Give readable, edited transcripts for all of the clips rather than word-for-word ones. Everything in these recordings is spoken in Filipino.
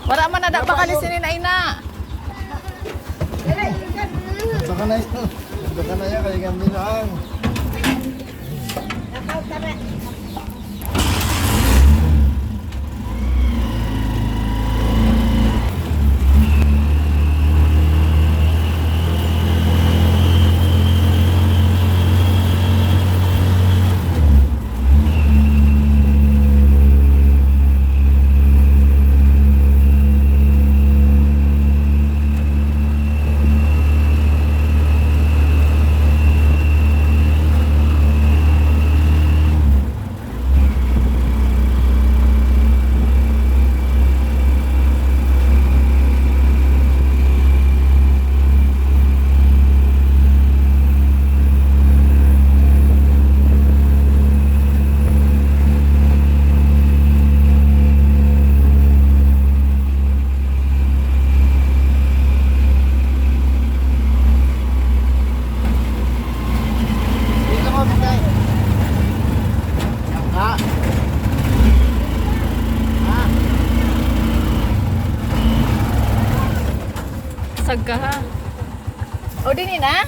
Wala man na da bakalisinin ay na. Baka na yun. Baka na yan. Kaya gandi lang. Sagga ha. O din na?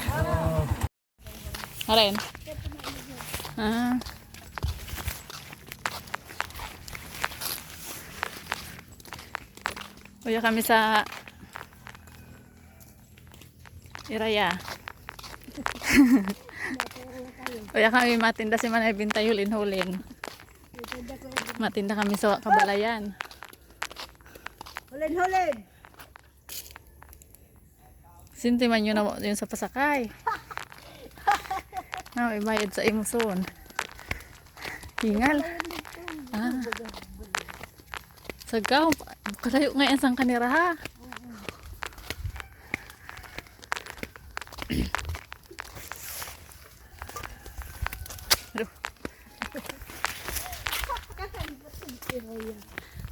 Aray. Ah. Uya kami sa Iraya. Uya kami matinda si Manay Bintayul-Hulin. Matinda kami sa Kabalayan. Hulin! Sintiman nyo na yun sa pasakay. May bayad sa imuson. Hingal. Ah. Sagaw. Kalayo ngayon sang kanira ha.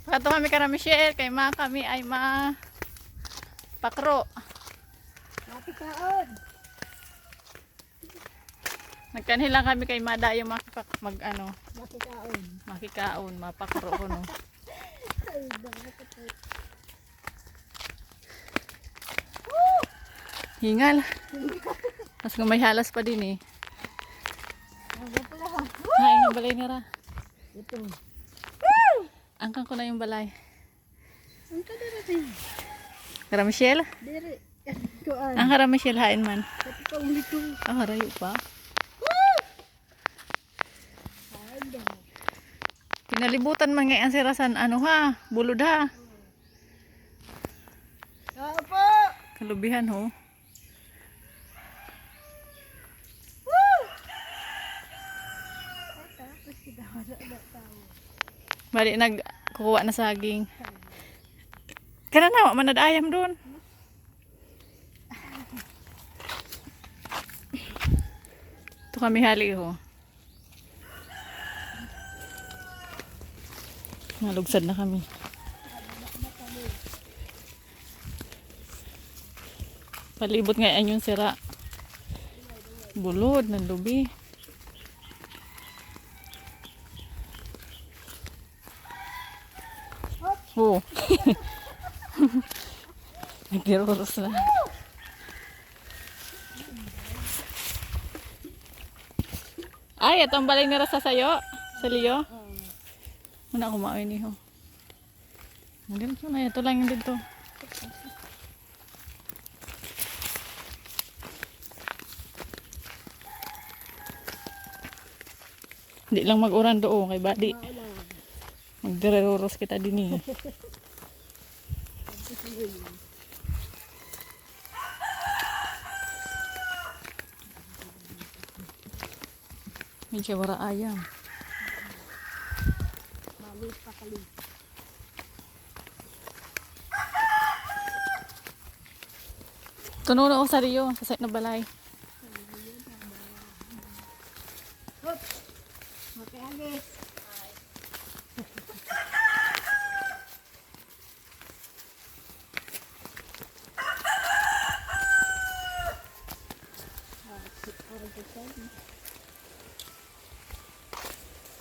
Pagkato kami ka na Michelle, kay ma kami ay pakro. Matikaon! Nagkanhilang kami kay Mada yung Matikaon! makikaon, mapakro ko no. Hingal. Mas may halas pa din eh. Hain yung balay nira. Ito. Angkan ko na yung balay. Ang kadarating. Kara Michelle? Diri. Kuan. Ang kara Michelle hain man. Matikaon dito. Ah, harayo pa. Pinalibutan man ngayon si Rasan, bulod ha. Apo! Kalubihan ho. Bali nagkukuha na saging. Kana na, manad ayam doon. Ito kami hali ho. Nalugsad na kami. Palibot ngayon yung sira. Bulod, nandubi. Oh. Nagdiruros na. Ay, itong balay nira sa sayo. Sa liyo. Muna ako maoy niyo. Ganito na, ito lang yung dito. Hindi lang mag-uran doon kay Badi. Magdiruros kita din eh. Medyo wala ayam. Malis pa kali. Tuno na ako sa Rio, sa site na balay. Hop! Makialis!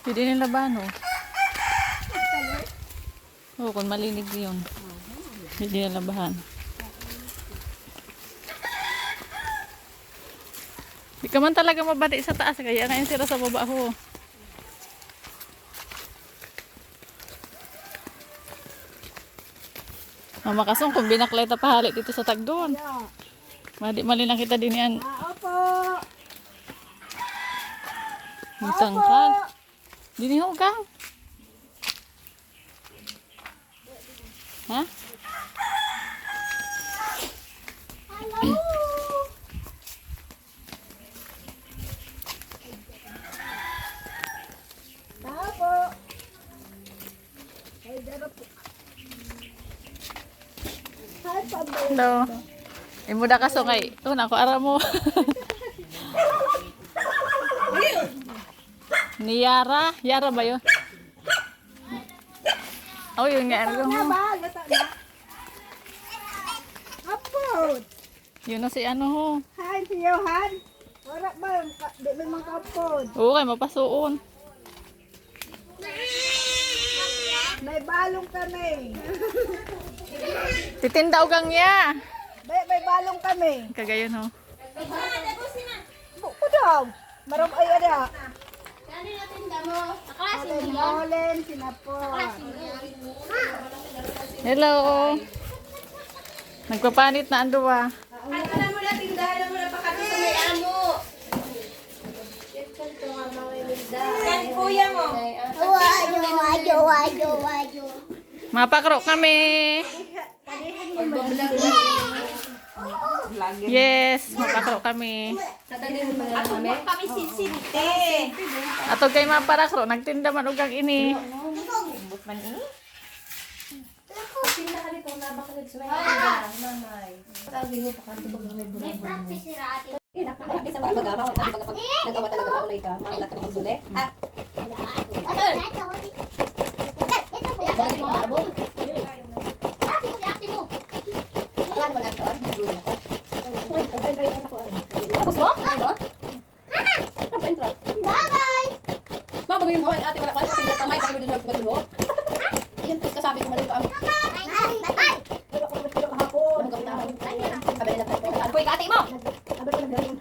Pwede nila ba no? Oo, kung malinig yun. Hindi na labahan. Di ka man talaga mabati sa taas, kaya ngayon sila sa baba ho. Mama kasong kung binaklay ta pahali dito sa tagdoon. Ya. Mali lang kita din yan. Opo. Ang tangkal. Dini ho kang. Ha? Opo. Ay, dara po. Hi, Pablo. Hello. Imuda ka so kay. Una ko ara mo. Ni Yara. Yara ba yun? Oh, yun nga. Na ba? Gata na. Apo. Yun na si ano ho. Hi, si Johan. Wala ba? Di ba mga kapod? Oo, kay mapasuon. May balong kami. Titinda ugang ya. May balong kami. Kagayon ho. Buko daw. Maram ay ada. Ate Molen, sinapon. Hello. Nagpapanit na ang duwa. Mapakro kami. Yes, mapakro kami. Kami sisinte. Ato kay maparakro, nagtinda man ugang ini.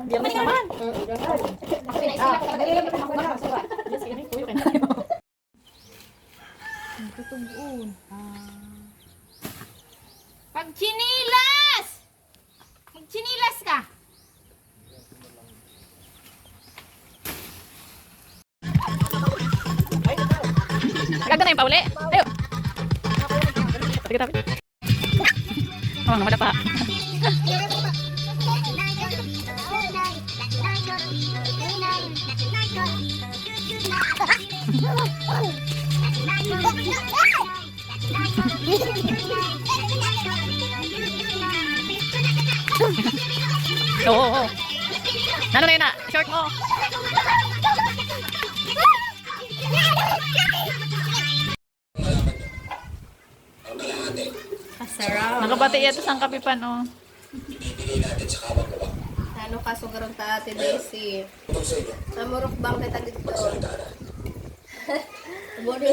Biyamas naman. Pagchinilas! Magchinilas ka! Gagana yung pauli. Ayo. Sige tabi. Oh, namada pa. Oo. Ano na yun na? Short mo. Kasarap. Nakabati ito sang kapipan oh. Ano ka sugarong ta ate Daisy? Namurok bang kita dito? Bodo